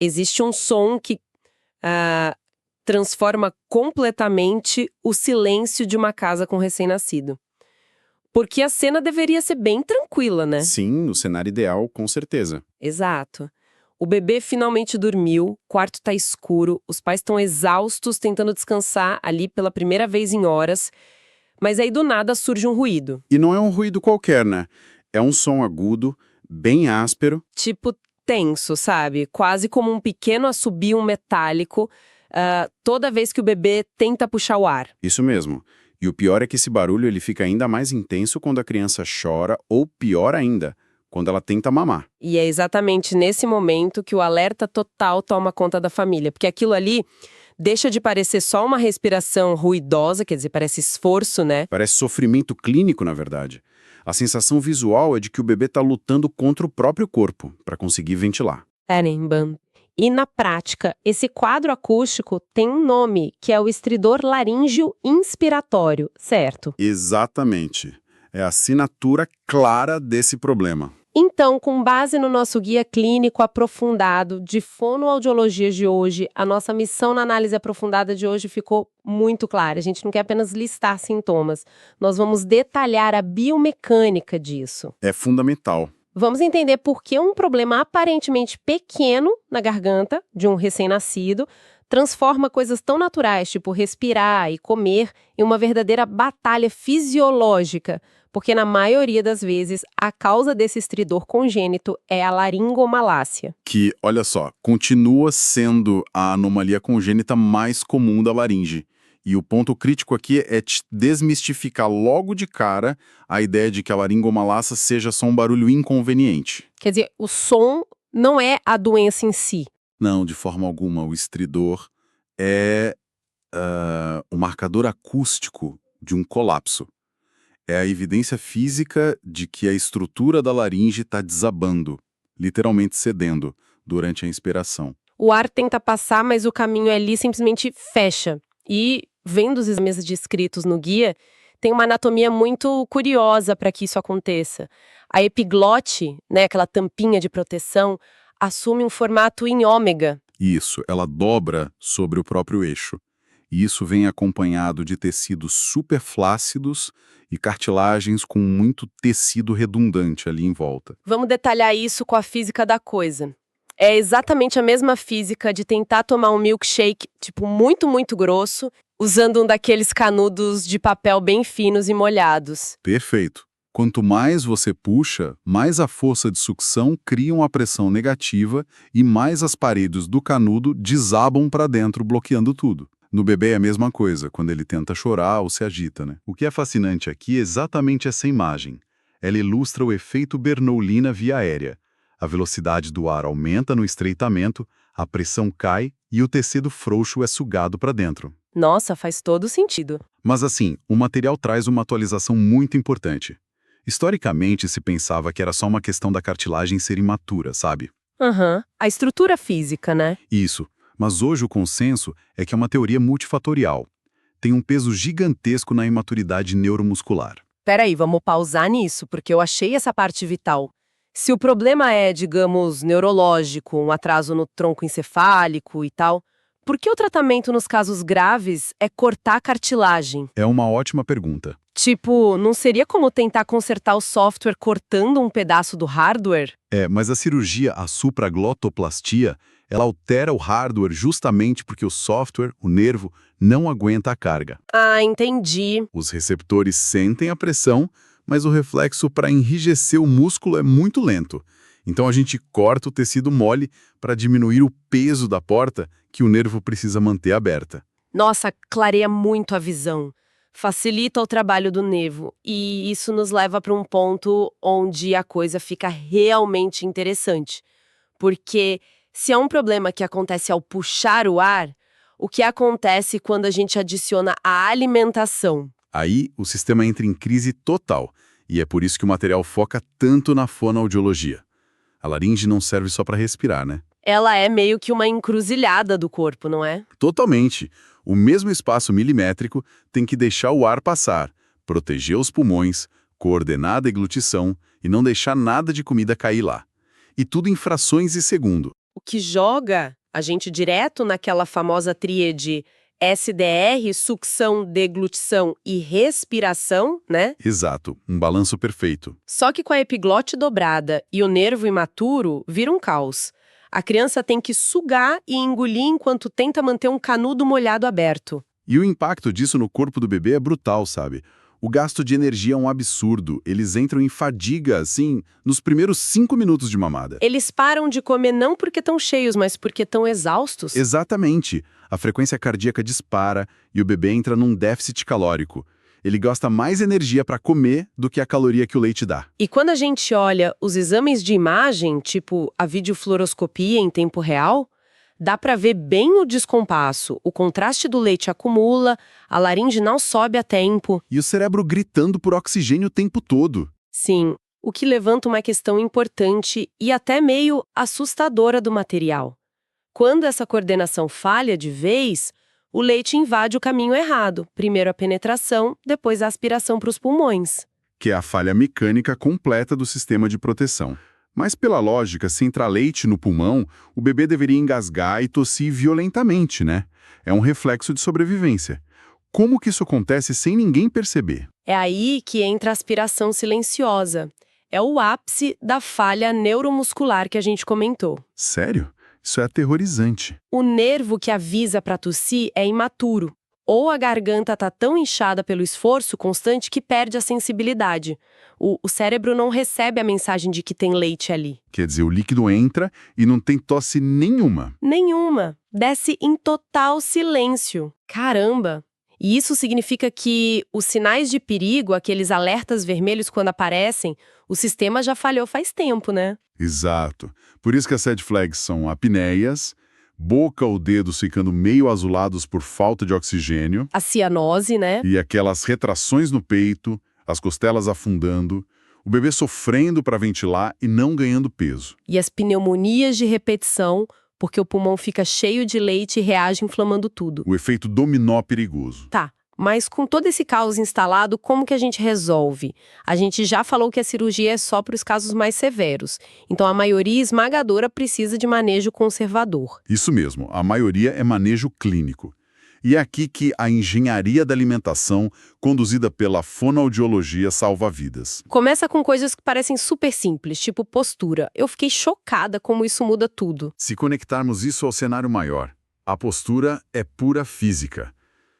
Existe um som que transforma completamente o silêncio de uma casa com recém-nascido. Porque a cena deveria ser bem tranquila, né? Sim, no cenário ideal, com certeza. Exato. O bebê finalmente dormiu, o quarto tá escuro, os pais estão exaustos tentando descansar ali pela primeira vez em horas, mas aí do nada surge um ruído. E não é um ruído qualquer, né? É um som agudo, bem áspero. Tipo tenso, sabe? Quase como um pequeno assobio metálico, toda vez que o bebê tenta puxar o ar. Isso mesmo. E o pior é que esse barulho ele fica ainda mais intenso quando a criança chora, ou pior ainda, quando ela tenta mamar. E é exatamente nesse momento que o alerta total toma conta da família, porque aquilo ali deixa de parecer só uma respiração ruidosa, quer dizer, parece esforço, né? Parece sofrimento clínico, na verdade. A sensação visual é de que o bebê está lutando contra o próprio corpo para conseguir ventilar. Caramba. E na prática, esse quadro acústico tem um nome, que é o estridor laríngeo inspiratório, certo? Exatamente. É a assinatura clara desse problema. Então, com base no nosso guia clínico aprofundado de fonoaudiologia de hoje, a nossa missão na análise aprofundada de hoje ficou muito clara. A gente não quer apenas listar sintomas, nós vamos detalhar a biomecânica disso. É fundamental. Vamos entender por que um problema aparentemente pequeno na garganta de um recém-nascido transforma coisas tão naturais, tipo respirar e comer, em uma verdadeira batalha fisiológica, porque na maioria das vezes a causa desse estridor congênito é a laringomalácia. Que, olha só, continua sendo a anomalia congênita mais comum da laringe. E o ponto crítico aqui é desmistificar logo de cara a ideia de que a laringomalácia seja só um barulho inconveniente. Quer dizer, o som não é a doença em si. Não, de forma alguma. O estridor é o marcador acústico de um colapso. É a evidência física de que a estrutura da laringe está desabando, literalmente cedendo, durante a inspiração. O ar tenta passar, mas o caminho ali simplesmente fecha. E, vendo os exames descritos no guia, tem uma anatomia muito curiosa para que isso aconteça. A epiglote, né, aquela tampinha de proteção, assume um formato em ômega. Isso, ela dobra sobre o próprio eixo. E isso vem acompanhado de tecidos superflácidos e cartilagens com muito tecido redundante ali em volta. Vamos detalhar isso com a física da coisa. É exatamente a mesma física de tentar tomar um milkshake, tipo, muito, muito grosso, usando um daqueles canudos de papel bem finos e molhados. Perfeito. Quanto mais você puxa, mais a força de sucção cria uma pressão negativa e mais as paredes do canudo desabam para dentro, bloqueando tudo. No bebê é a mesma coisa, quando ele tenta chorar ou se agita, né? O que é fascinante aqui é exatamente essa imagem. Ela ilustra o efeito Bernoulli na via aérea. A velocidade do ar aumenta no estreitamento, a pressão cai e o tecido frouxo é sugado para dentro. Nossa, faz todo sentido. Mas assim, o material traz uma atualização muito importante. Historicamente, se pensava que era só uma questão da cartilagem ser imatura, sabe? A estrutura física, né? Isso. Mas hoje o consenso é que é uma teoria multifatorial. Tem um peso gigantesco na imaturidade neuromuscular. Peraí, vamos pausar nisso, porque eu achei essa parte vital. Se o problema é, digamos, neurológico, um atraso no tronco encefálico e tal, por que o tratamento nos casos graves é cortar a cartilagem? É uma ótima pergunta. Tipo, não seria como tentar consertar o software cortando um pedaço do hardware? Mas a cirurgia, a supraglotoplastia, ela altera o hardware justamente porque o software, o nervo, não aguenta a carga. Ah, entendi. Os receptores sentem a pressão, mas o reflexo para enrijecer o músculo é muito lento. Então a gente corta o tecido mole para diminuir o peso da porta que o nervo precisa manter aberta. Nossa, clareia muito a visão. Facilita o trabalho do nervo. E isso nos leva para um ponto onde a coisa fica realmente interessante. Porque se é um problema que acontece ao puxar o ar, o que acontece quando a gente adiciona a alimentação? Aí o sistema entra em crise total, e é por isso que o material foca tanto na fonoaudiologia. A laringe não serve só para respirar, né? Ela é meio que uma encruzilhada do corpo, não é? Totalmente. O mesmo espaço milimétrico tem que deixar o ar passar, proteger os pulmões, coordenar a deglutição e não deixar nada de comida cair lá. E tudo em frações de segundo. o que joga a gente direto naquela famosa tríade SDR, sucção, deglutição e respiração, né? Exato, um balanço perfeito. Só que com a epiglote dobrada e o nervo imaturo, vira um caos. A criança tem que sugar e engolir enquanto tenta manter um canudo molhado aberto. E o impacto disso no corpo do bebê é brutal, sabe? O gasto de energia é um absurdo. Eles entram em fadiga, assim, nos primeiros 5 minutos de mamada. Eles param de comer não porque estão cheios, mas porque estão exaustos. Exatamente. A frequência cardíaca dispara e o bebê entra num déficit calórico. Ele gasta mais energia para comer do que a caloria que o leite dá. E quando a gente olha os exames de imagem, tipo a videofluoroscopia em tempo real, dá para ver bem o descompasso. O contraste do leite acumula, a laringe não sobe a tempo. E o cérebro gritando por oxigênio o tempo todo. Sim, o que levanta uma questão importante e até meio assustadora do material. Quando essa coordenação falha de vez, o leite invade o caminho errado. Primeiro a penetração, depois a aspiração para os pulmões. Que é a falha mecânica completa do sistema de proteção. Mas pela lógica, se entrar leite no pulmão, o bebê deveria engasgar e tossir violentamente, né? É um reflexo de sobrevivência. Como que isso acontece sem ninguém perceber? É aí que entra a aspiração silenciosa. É o ápice da falha neuromuscular que a gente comentou. Sério? Isso é aterrorizante. O nervo que avisa para tossir é imaturo. Ou a garganta está tão inchada pelo esforço constante que perde a sensibilidade. O cérebro não recebe a mensagem de que tem leite ali. Quer dizer, o líquido entra e não tem tosse nenhuma. Nenhuma. Desce em total silêncio. Caramba! E isso significa que os sinais de perigo, aqueles alertas vermelhos quando aparecem, o sistema já falhou faz tempo, né? Exato. Por isso que as red flags são apneias, boca ou dedos ficando meio azulados por falta de oxigênio. A cianose, né? E aquelas retrações no peito, as costelas afundando, o bebê sofrendo para ventilar e não ganhando peso. E as pneumonias de repetição, porque o pulmão fica cheio de leite e reage inflamando tudo. O efeito dominó perigoso. Tá, mas com todo esse caos instalado, como que a gente resolve? A gente já falou que a cirurgia é só para os casos mais severos. Então a maioria esmagadora precisa de manejo conservador. Isso mesmo, a maioria é manejo clínico. E é aqui que a engenharia da alimentação, conduzida pela fonoaudiologia, salva vidas. Começa com coisas que parecem super simples, tipo postura. Eu fiquei chocada como isso muda tudo. Se conectarmos isso ao cenário maior, a postura é pura física.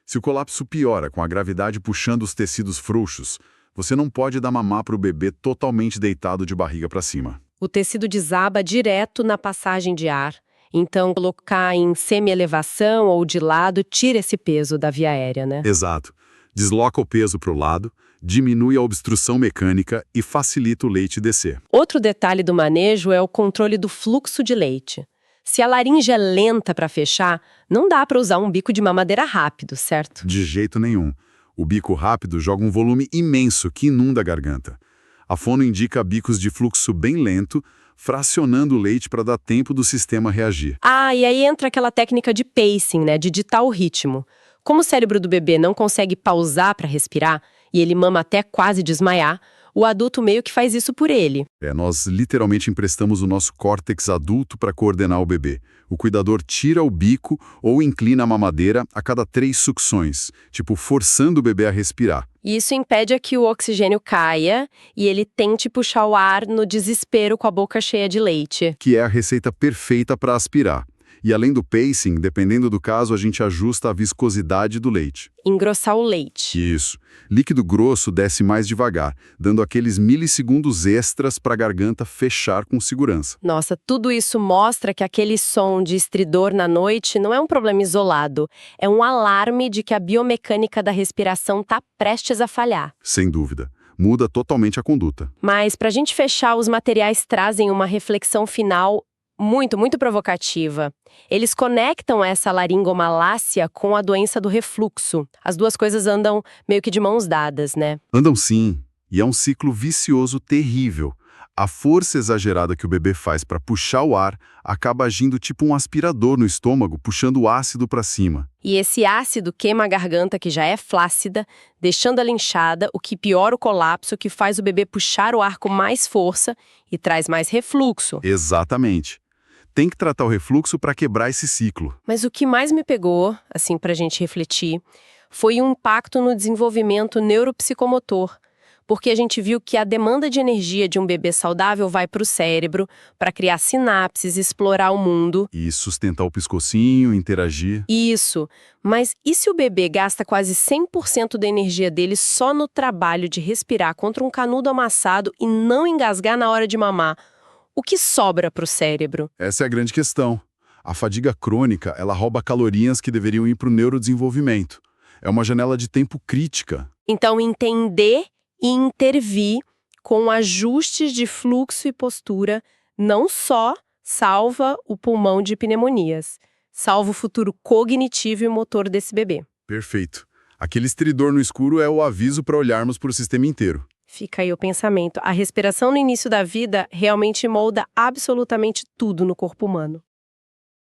Se o colapso piora com a gravidade puxando os tecidos frouxos, você não pode dar mamar para o bebê totalmente deitado de barriga para cima. O tecido desaba direto na passagem de ar. Então, colocar em semi-elevação ou de lado tira esse peso da via aérea, né? Exato. Desloca o peso para o lado, diminui a obstrução mecânica e facilita o leite descer. Outro detalhe do manejo é o controle do fluxo de leite. Se a laringe é lenta para fechar, não dá para usar um bico de mamadeira rápido, certo? De jeito nenhum. O bico rápido joga um volume imenso que inunda a garganta. A fono indica bicos de fluxo bem lento, fracionando o leite para dar tempo do sistema reagir. Ah, e aí entra aquela técnica de pacing, né, de ditar o ritmo. Como o cérebro do bebê não consegue pausar para respirar, e ele mama até quase desmaiar, o adulto meio que faz isso por ele. Nós literalmente emprestamos o nosso córtex adulto para coordenar o bebê. O cuidador tira o bico ou inclina a mamadeira a cada 3 sucções, tipo forçando o bebê a respirar. E isso impede que o oxigênio caia e ele tente puxar o ar no desespero com a boca cheia de leite. Que é a receita perfeita para aspirar. E além do pacing, dependendo do caso, a gente ajusta a viscosidade do leite. Engrossar o leite. Isso. Líquido grosso desce mais devagar, dando aqueles milissegundos extras para a garganta fechar com segurança. Nossa, tudo isso mostra que aquele som de estridor na noite não é um problema isolado. É um alarme de que a biomecânica da respiração está prestes a falhar. Sem dúvida. Muda totalmente a conduta. Mas, para a gente fechar, os materiais trazem uma reflexão final muito provocativa. Eles conectam essa laringomalácia com a doença do refluxo. As duas coisas andam meio que de mãos dadas, né? Andam sim, e é um ciclo vicioso terrível. A força exagerada que o bebê faz para puxar o ar acaba agindo tipo um aspirador no estômago, puxando o ácido para cima. E esse ácido queima a garganta, que já é flácida, deixando ela inchada, o que piora o colapso, que faz o bebê puxar o ar com mais força e traz mais refluxo. Exatamente. tem que tratar o refluxo para quebrar esse ciclo. Mas o que mais me pegou, assim, pra gente refletir, foi um impacto no desenvolvimento neuropsicomotor. Porque a gente viu que a demanda de energia de um bebê saudável vai para o cérebro, para criar sinapses, explorar o mundo. E sustentar o pescocinho, interagir. Isso. Mas e se o bebê gasta quase 100% da energia dele só no trabalho de respirar contra um canudo amassado e não engasgar na hora de mamar? O que sobra para o cérebro? Essa é a grande questão. A fadiga crônica, ela rouba calorias que deveriam ir para o neurodesenvolvimento. É uma janela de tempo crítica. Então, entender e intervir com ajustes de fluxo e postura não só salva o pulmão de pneumonias, salva o futuro cognitivo e motor desse bebê. Perfeito. Aquele estridor no escuro é o aviso para olharmos para o sistema inteiro. Fica aí o pensamento. A respiração no início da vida realmente molda absolutamente tudo no corpo humano.